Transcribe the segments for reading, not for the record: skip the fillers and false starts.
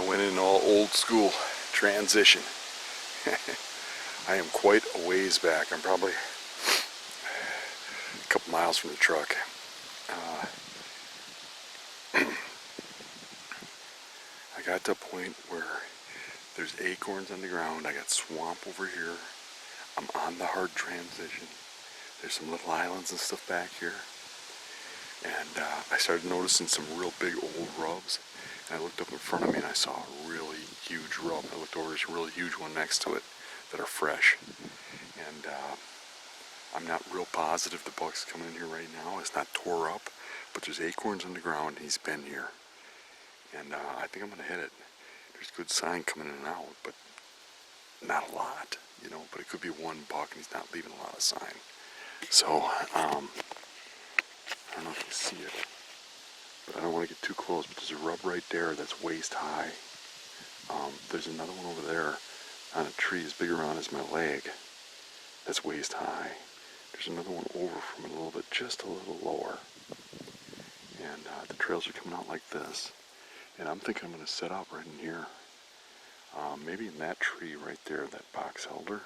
I went in all old school transition. I am quite a ways back. I'm probably a couple miles from the truck. I got to a point where there's acorns on the ground. I got swamp over here. I'm on the hard transition. There's some little islands and stuff back here. And I started noticing some real big old rubs. And I looked up in front of me and I saw a really huge rub. I looked over, there's a really huge one next to it that are fresh. And I'm not real positive the buck's coming in here right now. It's not tore up, but there's acorns on the ground. He's been here. And I think I'm going to hit it. There's good sign coming in and out, but not a lot, you know. But it could be one buck and he's not leaving a lot of sign. So, I don't know if you see it, but I don't want to get too close. But there's a rub right there that's waist high. There's another one over there on a tree as big around as my leg that's waist high. There's another one over from it a little bit, just a little lower. And the trails are coming out like this. And I'm thinking I'm going to set up right in here. Maybe in that tree right there, that box elder.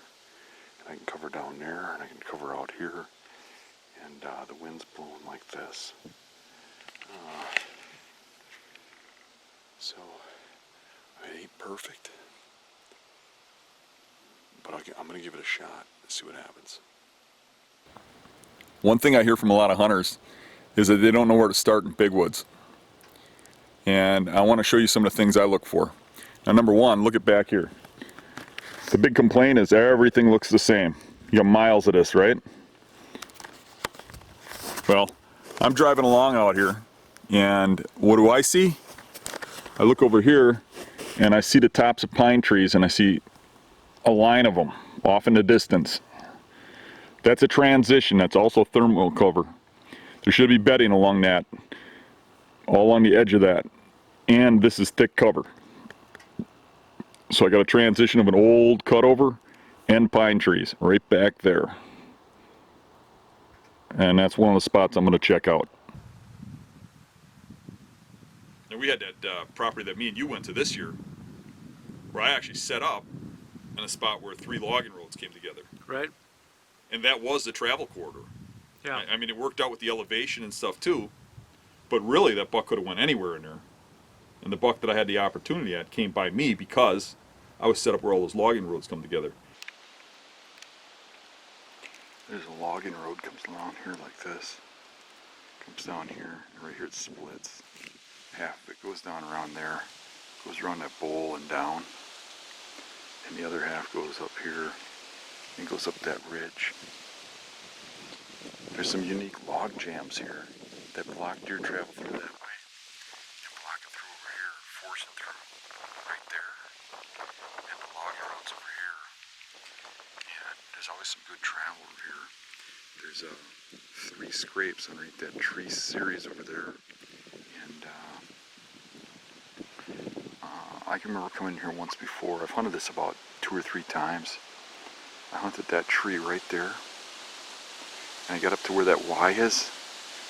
And I can cover down there, and I can cover out here. And the wind's blowing like this. So, it ain't perfect. But I'm going to give it a shot and see what happens. One thing I hear from a lot of hunters is that they don't know where to start in big woods. And I want to show you some of the things I look for. Now, number one, look at back here. The big complaint is everything looks the same. You got miles of this, right? Well, I'm driving along out here, and what do I see? I look over here, and I see the tops of pine trees, and I see a line of them off in the distance. That's a transition. That's also thermal cover. There should be bedding along that, all along the edge of that. And this is thick cover. So I got a transition of an old cutover and pine trees right back there. And that's one of the spots I'm going to check out. And we had that property that me and you went to this year, where I actually set up in a spot where 3 logging roads came together. Right. And that was the travel corridor. Yeah. I mean, it worked out with the elevation and stuff too, but really that buck could have went anywhere in there. And the buck that I had the opportunity at came by me because I was set up where all those logging roads come together. There's a logging road comes along here like this. Comes down here, and right here it splits. Half of it goes down around there, goes around that bowl and down. And the other half goes up here and goes up that ridge. There's some unique log jams here that block deer travel through that way. And block it through over here, force it through right there. And the logging roads over here. And there's always some good travel over here. There's 3 scrapes underneath that tree series over there. And I can remember coming here once before. I've hunted this about 2 or 3 times. I hunted that tree right there. And I got up to where that Y is.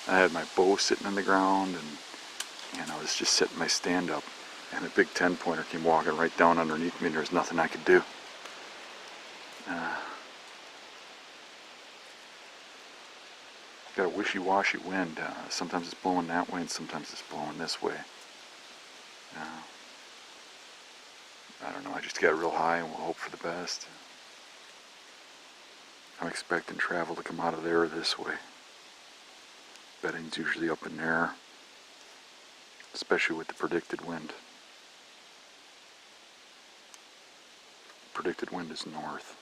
I had my bow sitting on the ground, and I was just setting my stand up. And a big 10-pointer came walking right down underneath me, and there was nothing I could do. Got a wishy-washy wind. Sometimes it's blowing that way, and sometimes it's blowing this way. I don't know. I just got real high, and we'll hope for the best. I'm expecting travel to come out of there this way. Bedding's usually up in there, especially with the predicted wind. Predicted wind is north.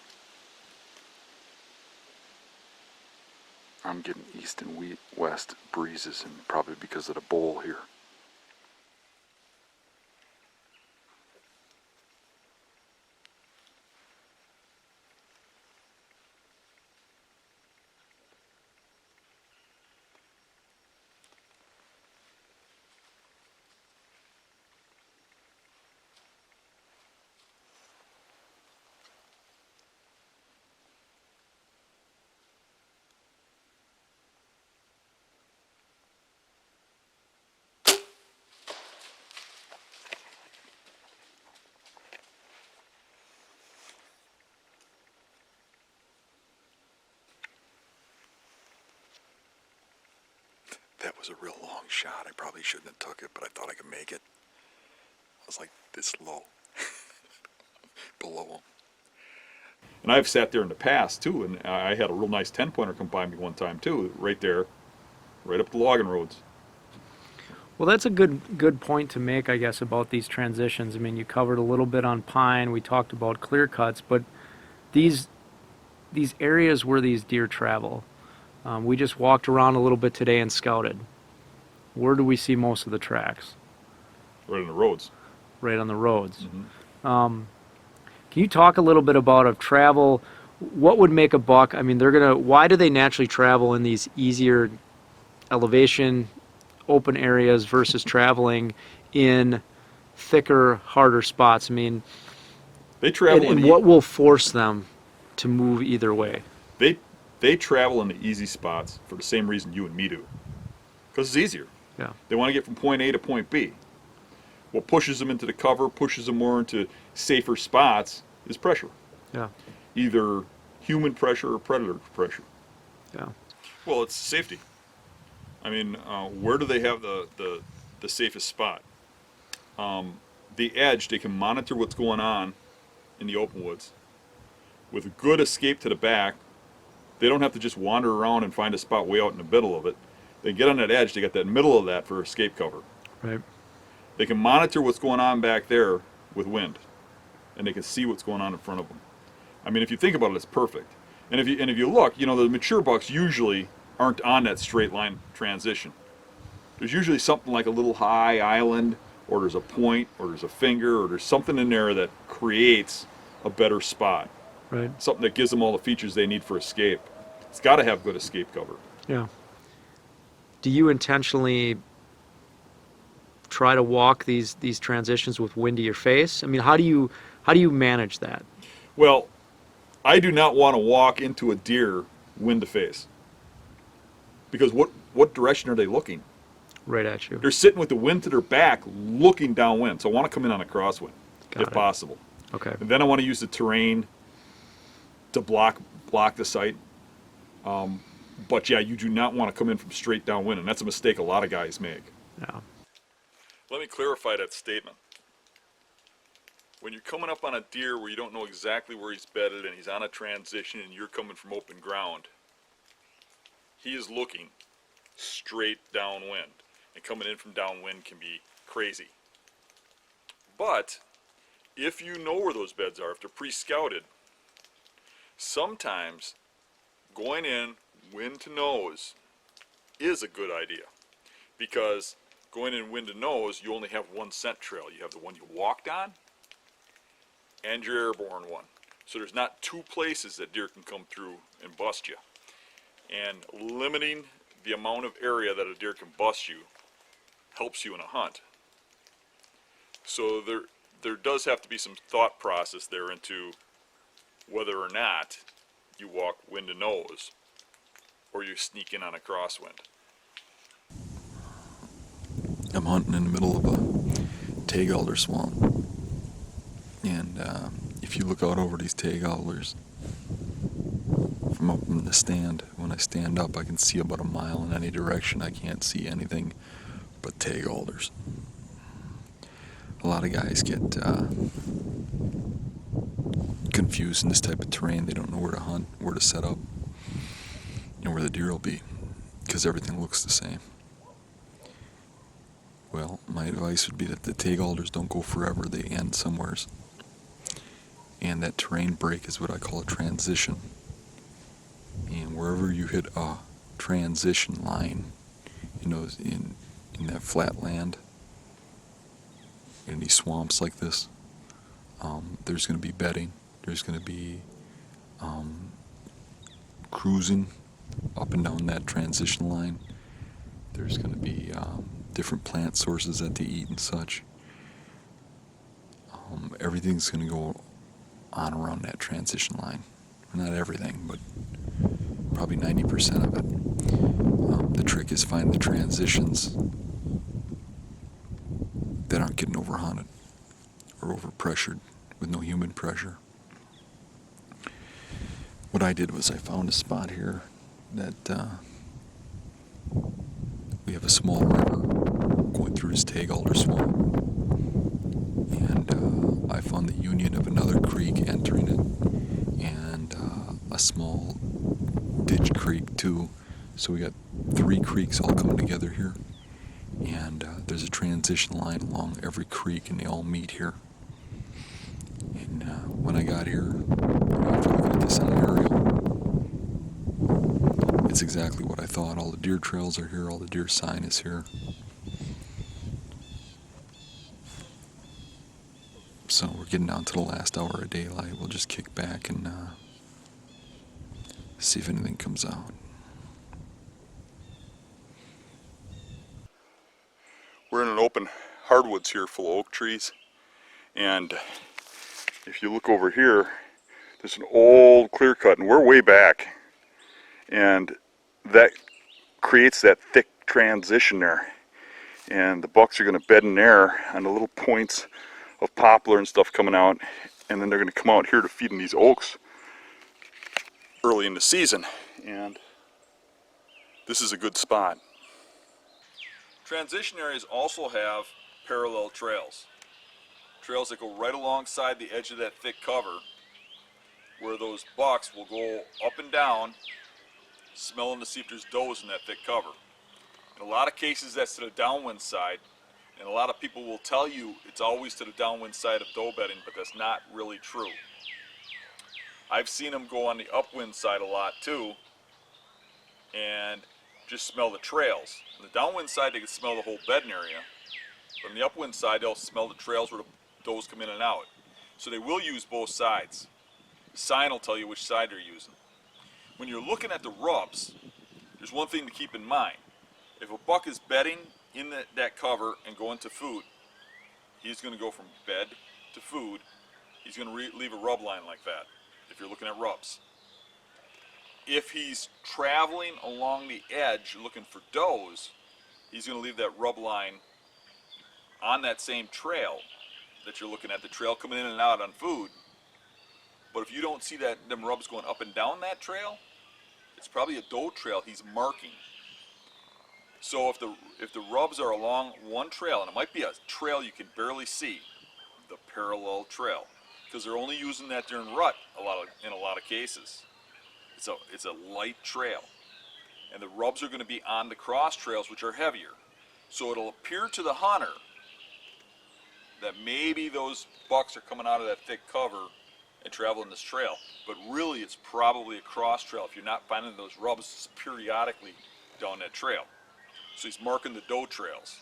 I'm getting east and west breezes, and probably because of the bowl here. was a real long shot. I probably shouldn't have took it, but I thought I could make it. I was like this low, below him. And I've sat there in the past too, and I had a real nice 10-pointer come by me one time too, right there, right up the logging roads. Well, that's a good point to make, I guess, about these transitions. I mean, you covered a little bit on pine. We talked about clear cuts, but these areas where these deer travel, we just walked around a little bit today and scouted. Where do we see most of the tracks? Right on the roads. Right on the roads. Mm-hmm. Can you talk a little bit about of travel? What would make a buck? I mean, why do they naturally travel in these easier elevation, open areas versus traveling in thicker, harder spots? I mean, they travel and what will force them to move either way? They travel in the easy spots for the same reason you and me do, because it's easier. Yeah. They want to get from point A to point B. What pushes them into the cover, pushes them more into safer spots, is pressure. Yeah. Either human pressure or predator pressure. Yeah. Well, it's safety. I mean, where do they have the safest spot? The edge, they can monitor what's going on in the open woods. With a good escape to the back, they don't have to just wander around and find a spot way out in the middle of it. They get on that edge, they got that middle of that for escape cover. Right. They can monitor what's going on back there with wind, and they can see what's going on in front of them. I mean, if you think about it, it's perfect. And if you look, the mature bucks usually aren't on that straight line transition. There's usually something like a little high island, or there's a point, or there's a finger, or there's something in there that creates a better spot. Right. Something that gives them all the features they need for escape. It's got to have good escape cover. Yeah. Do you intentionally try to walk these transitions with wind to your face? I mean, how do you manage that? Well, I do not want to walk into a deer wind to face, because what direction are they looking? Right at you. They're sitting with the wind to their back, looking downwind. So I want to come in on a crosswind, if possible. Okay. And then I want to use the terrain to block the sight. But yeah, you do not want to come in from straight downwind, and that's a mistake a lot of guys make. Yeah. Let me clarify that statement. When you're coming up on a deer where you don't know exactly where he's bedded and he's on a transition and you're coming from open ground, he is looking straight downwind, and coming in from downwind can be crazy. But if you know where those beds are, if they're pre-scouted, sometimes going in wind to nose is a good idea, because going in wind to nose, you only have one scent trail. You have the one you walked on and your airborne one. So there's not two places that deer can come through and bust you. And limiting the amount of area that a deer can bust you helps you in a hunt. So there does have to be some thought process there into whether or not you walk wind to nose or you sneak in on a crosswind. I'm hunting in the middle of a tag alder swamp, and if you look out over these tag alders from up in the stand, when I stand up I can see about a mile in any direction. I can't see anything but tag alders. A lot of guys get confused in this type of terrain. They don't know where to hunt, where to set up, and where the deer will be, because everything looks the same. Well, my advice would be that the tag alders don't go forever, they end somewheres. And that terrain break is what I call a transition. And wherever you hit a transition line, in that flat land, in these swamps like this, there's going to be bedding, there's going to be cruising up and down that transition line. There's going to be different plant sources that they eat and such. Everything's going to go on around that transition line. Not everything, but probably 90% of it. The trick is find the transitions that aren't getting overhunted or overpressured with no human pressure. What I did was I found a spot here that we have a small river going through this tag alder swamp. And I found the union of another creek entering it, and a small ditch creek too. So we got 3 creeks all coming together here. And there's a transition line along every creek, and they all meet here. And when I got here, after looking at this on an aerial, it's exactly what I thought. All the deer trails are here, all the deer sign is here. So we're getting down to the last hour of daylight. We'll just kick back and see if anything comes out. We're in an open hardwoods here full of oak trees, and if you look over here, there's an old clear cut, and we're way back, and that creates that thick transition there, and the bucks are going to bed in there on the little points of poplar and stuff coming out, and then they're going to come out here to feed in these oaks early in the season, and this is a good spot. Transition areas also have parallel trails. Trails that go right alongside the edge of that thick cover, where those bucks will go up and down, smelling to see if there's does in that thick cover. In a lot of cases, that's to the downwind side, and a lot of people will tell you it's always to the downwind side of doe bedding, but that's not really true. I've seen them go on the upwind side a lot too, and just smell the trails. On the downwind side, they can smell the whole bedding area, but on the upwind side, they'll smell the trails where the does come in and out. So they will use both sides. The sign will tell you which side they're using. When you're looking at the rubs, there's one thing to keep in mind. If a buck is bedding in that cover and going to food, he's going to go from bed to food. He's going to leave a rub line like that, if you're looking at rubs. If he's traveling along the edge looking for does, he's going to leave that rub line on that same trail that you're looking at, the trail coming in and out on food. But if you don't see them rubs going up and down that trail, it's probably a doe trail he's marking. So if the rubs are along one trail, and it might be a trail you can barely see, the parallel trail, because they're only using that during rut in a lot of cases. It's a light trail, and the rubs are going to be on the cross trails, which are heavier. So it'll appear to the hunter that maybe those bucks are coming out of that thick cover and traveling this trail, but really it's probably a cross trail if you're not finding those rubs periodically down that trail. So he's marking the doe trails.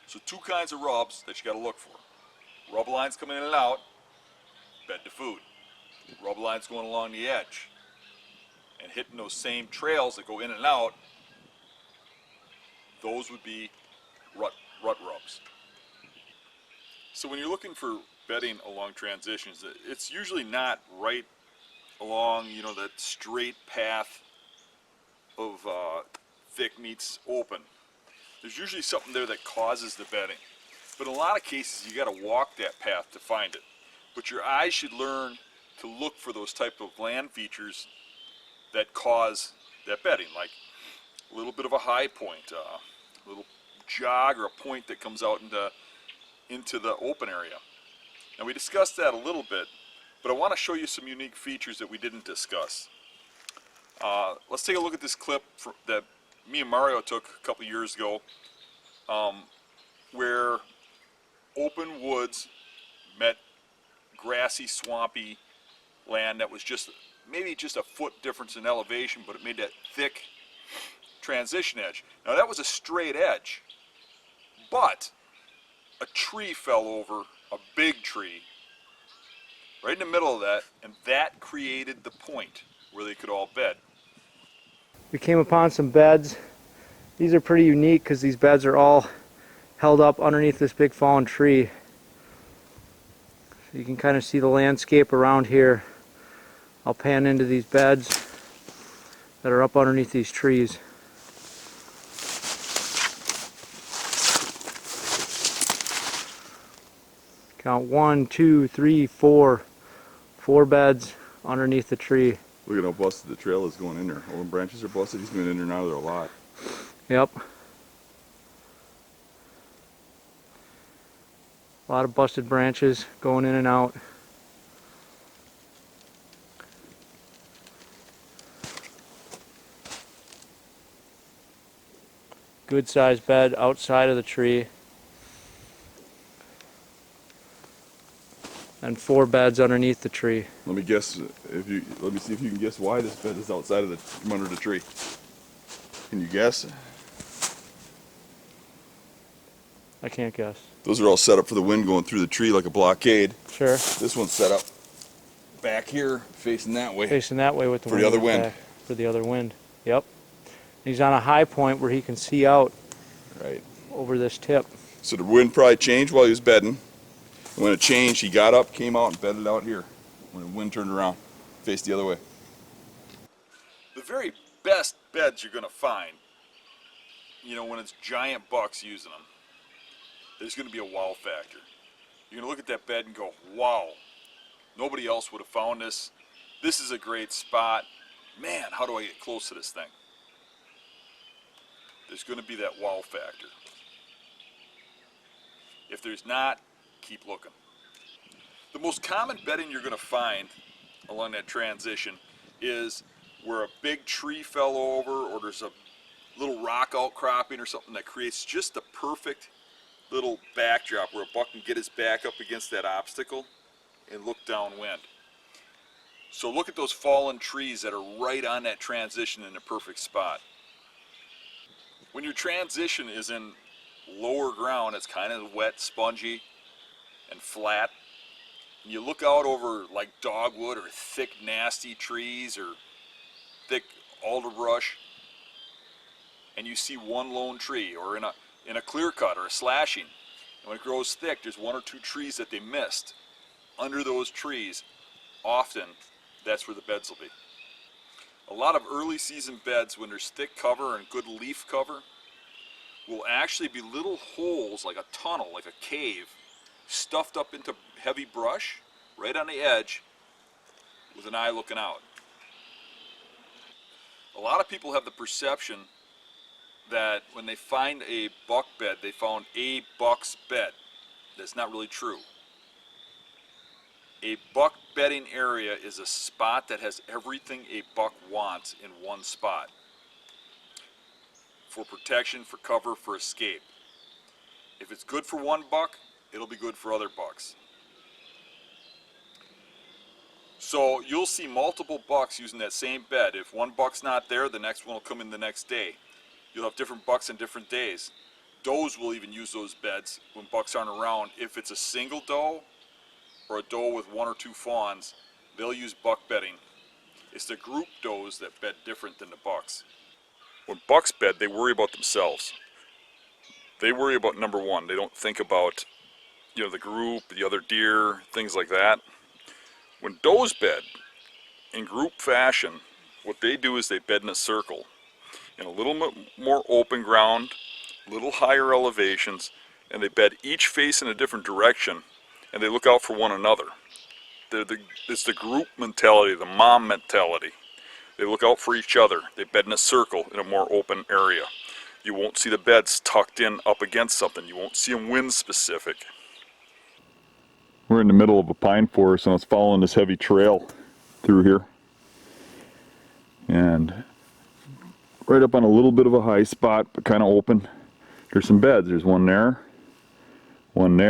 So 2 kinds of rubs that you got to look for. Rub lines coming in and out, bed to food. Rub lines going along the edge and hitting those same trails that go in and out, those would be rut rubs. So when you're looking for bedding along transitions, it's usually not right along, that straight path of thick meets open. There's usually something there that causes the bedding. But in a lot of cases, you got to walk that path to find it. But your eyes should learn to look for those type of land features that cause that bedding, like a little bit of a high point, a little jog or a point that comes out into the open area. Now we discussed that a little bit, but I want to show you some unique features that we didn't discuss. Let's take a look at this clip that me and Mario took a couple years ago, where open woods met grassy, swampy land that was maybe just a foot difference in elevation, but it made that thick transition edge. Now that was a straight edge, but a tree fell over, a big tree, right in the middle of that, and that created the point where they could all bed. We came upon some beds. These are pretty unique because these beds are all held up underneath this big fallen tree. So you can kind of see the landscape around here. I'll pan into these beds that are up underneath these trees. Count 1, 2, 3, 4. 4 beds underneath the tree. Look at how busted the trail is going in there. All the branches are busted. He's been in there and out of there a lot. Yep. A lot of busted branches going in and out. Good sized bed outside of the tree. And 4 beds underneath the tree. Let me guess let me see if you can guess why this bed is outside of from under the tree. Can you guess? I can't guess. Those are all set up for the wind going through the tree like a blockade. Sure. This one's set up back here, facing that way. Facing that way with the For the other wind. back, for the other wind. Yep. He's on a high point where he can see out Right. over this tip. So the wind probably changed while he was bedding. And when it changed, he got up, came out, and bedded out here. When the wind turned around, faced the other way. The very best beds you're going to find, you know, when it's giant bucks using them, there's going to be a wow factor. You're going to look at that bed and go, wow, nobody else would have found this. This is a great spot. Man, how do I get close to this thing? There's going to be that wow factor. If there's not, keep looking. The most common bedding you're going to find along that transition is where a big tree fell over, or there's a little rock outcropping or something that creates just the perfect little backdrop where a buck can get his back up against that obstacle and look downwind. So look at those fallen trees that are right on that transition in the perfect spot. When your transition is in lower ground, it's kind of wet, spongy, and flat. And you look out over like dogwood or thick, nasty trees or thick alder brush, and you see one lone tree, or in a clear cut or a slashing. And when it grows thick, there's 1 or 2 trees that they missed. Under those trees, often that's where the beds will be. A lot of early season beds, when there's thick cover and good leaf cover, will actually be little holes, like a tunnel, like a cave, stuffed up into heavy brush right on the edge with an eye looking out. A lot of people have the perception that when they find a buck bed, they found a buck's bed. That's not really true. A buck bedding area is a spot that has everything a buck wants in one spot. For protection, for cover, for escape. If it's good for one buck, it'll be good for other bucks. So you'll see multiple bucks using that same bed. If one buck's not there, the next one will come in the next day. You'll have different bucks on different days. Does will even use those beds when bucks aren't around. If it's a single doe or a doe with 1 or 2 fawns, they'll use buck bedding. It's the group does that bed different than the bucks. When bucks bed, they worry about themselves. They worry about number one. They don't think about, you know, the group, the other deer, things like that. When does bed in group fashion, what they do is they bed in a circle, in a little more open ground, little higher elevations, and they bed each face in a different direction, and they look out for one another. It's the group mentality, the mom mentality. They look out for each other. They bed in a circle in a more open area. You won't see the beds tucked in up against something. You won't see them wind specific. We're in the middle of a pine forest, and I was following this heavy trail through here. And right up on a little bit of a high spot, but kind of open, there's some beds. There's one there, one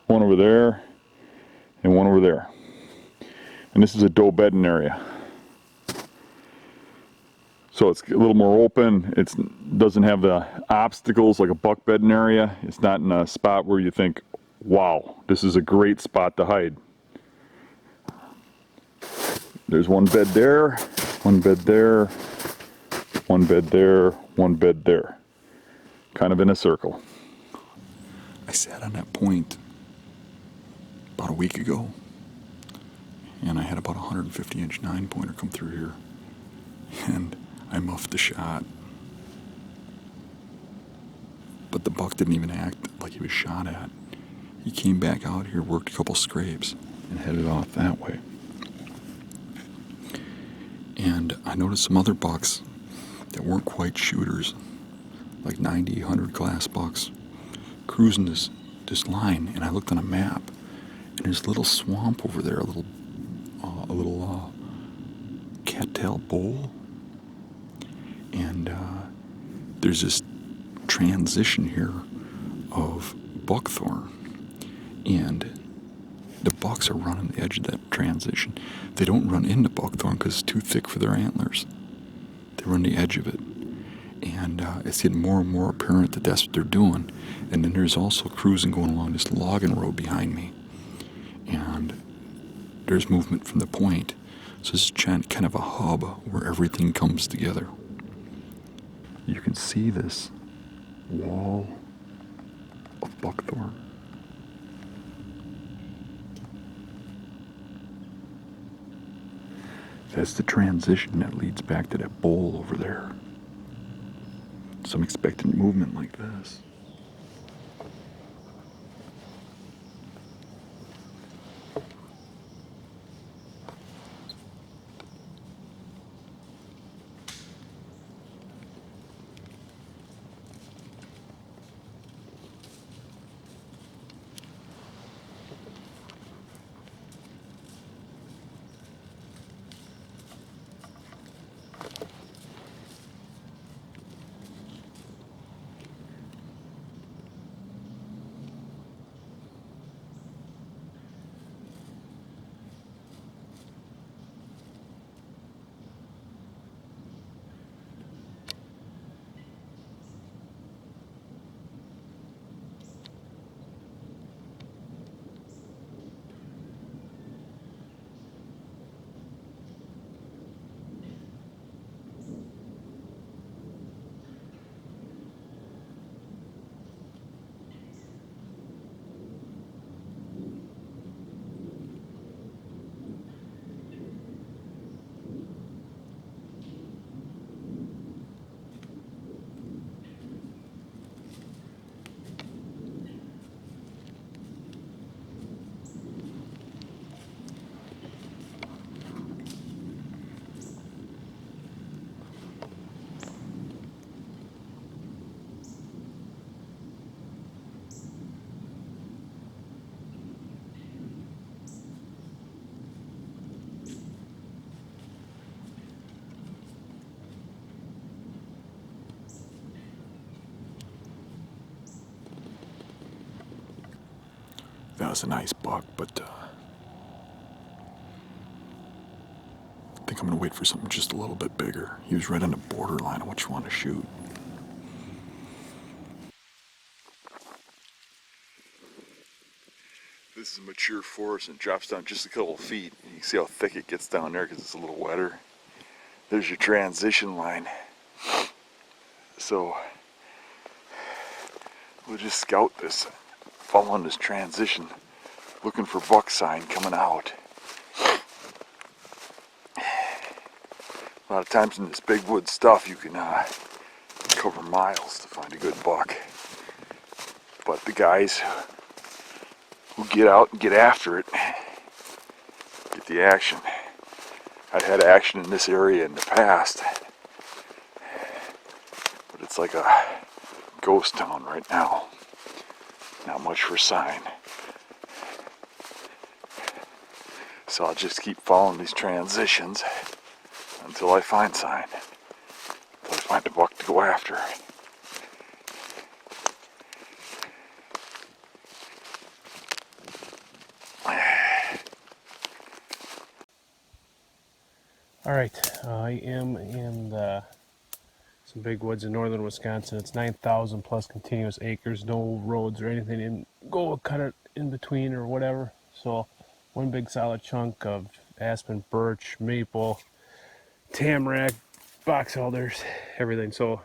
over there, and one over there. And this is a doe bedding area. So it's a little more open. It doesn't have the obstacles like a buck bedding area. It's not in a spot where you think, wow, this is a great spot to hide. There's one bed there, one bed there, one bed there, one bed there. Kind of in a circle. I sat on that point about a week ago, and I had about a 150-inch 9-pointer come through here, and I muffed the shot. But the buck didn't even act like he was shot at. He came back out here, worked a couple scrapes, and headed off that way. And I noticed some other bucks that weren't quite shooters, like 90, 100 glass bucks, cruising this line, and I looked on a map, and there's a little swamp over there, a little cattail bowl, and there's this transition here of buckthorn, and the bucks are running the edge of that transition. They don't run into buckthorn because it's too thick for their antlers. They run the edge of it. And it's getting more and more apparent that that's what they're doing. And then there's also cruising going along this logging road behind me. And there's movement from the point. So this is kind of a hub where everything comes together. You can see this wall of buckthorn. That's the transition that leads back to that bowl over there. So I'm expecting movement like this. That was a nice buck, but I think I'm going to wait for something just a little bit bigger. He was right on the borderline of what you want to shoot. This is a mature forest and it drops down just a couple of feet. You can see how thick it gets down there because it's a little wetter. There's your transition line. So we'll just scout this, following this transition, looking for buck sign coming out. A lot of times in this big wood stuff you can cover miles to find a good buck. But the guys who get out and get after it get the action. I've had action in this area in the past, but it's like a ghost town right now. Not much for sign. So I'll just keep following these transitions until I find sign. Until I find a buck to go after. All right, I am in some big woods in northern Wisconsin. It's 9,000 plus continuous acres, no roads or anything in go cut it in between or whatever. So one big solid chunk of aspen, birch, maple, tamarack, box elders, everything. So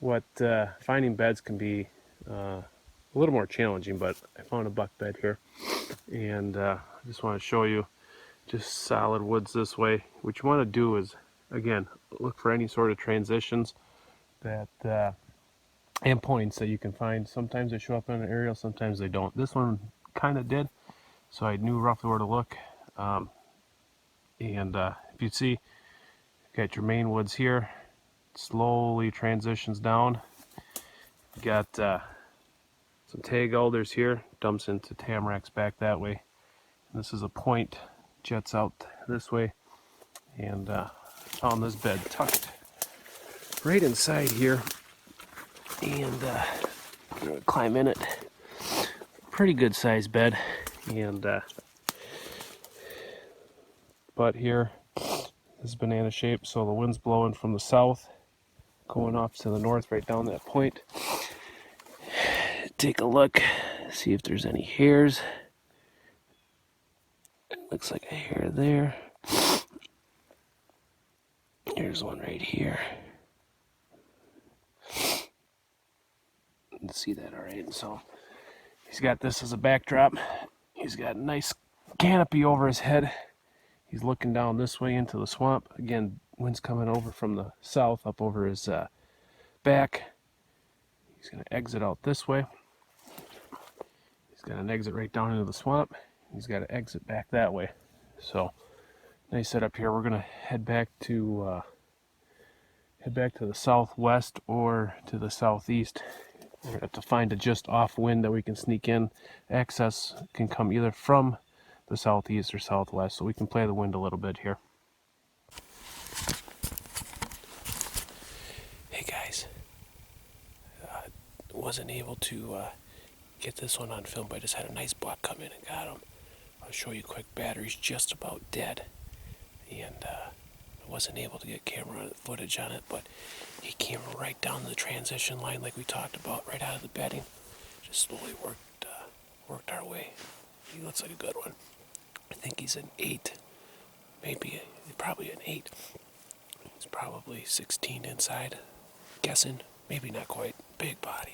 what finding beds can be a little more challenging, but I found a buck bed here, and I just want to show you just solid woods this way. What you want to do is, again, look for any sort of transitions that and points that you can find. Sometimes they show up on an aerial, sometimes they don't. This one kind of did, so I knew roughly where to look. And if you see, you got your main woods here, slowly transitions down, Got some tag alders here, dumps into tamaracks back that way. And this is a point, jets out this way, and found this bed tucked right inside here, and I'm gonna climb in it. Pretty good sized bed, and but here is banana shaped, so the wind's blowing from the south, going off to the north right down that point. Take a look, see if there's any hairs. Looks like a hair there. Here's one right here. You can see that all right. So he's got this as a backdrop. He's got a nice canopy over his head. He's looking down this way into the swamp. Again, wind's coming over from the south up over his back. He's going to exit out this way. He's got an exit right down into the swamp. He's got to exit back that way. So nice setup here. We're going to head back to the southwest or to the southeast. We're going to have to find a just off wind that we can sneak in. Access can come either from the southeast or southwest, so we can play the wind a little bit here. Hey guys, wasn't able to get this one on film, but I just had a nice buck come in and got him. I'll show you quick. Battery's just about dead, and I wasn't able to get camera footage on it, but he came right down the transition line like we talked about, right out of the bedding. Just slowly worked our way. He looks like a good one. I think he's an 8, probably an 8. He's probably 16 inside, guessing, maybe not quite. Big body.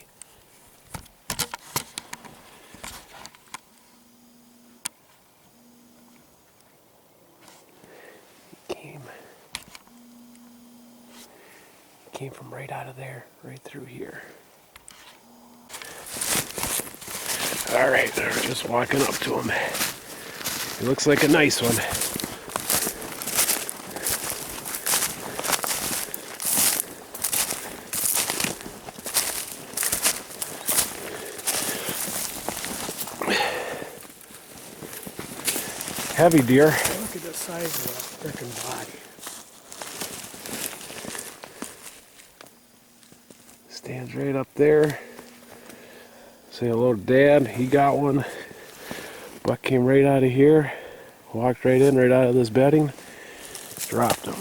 Came from right out of there, right through here. All right, we're just walking up to him. He looks like a nice one. Heavy deer. Look at the size of the frickin' body. Stands right up there. Say hello to Dad. He got one. Buck came right out of here. Walked right in, right out of this bedding. Dropped him.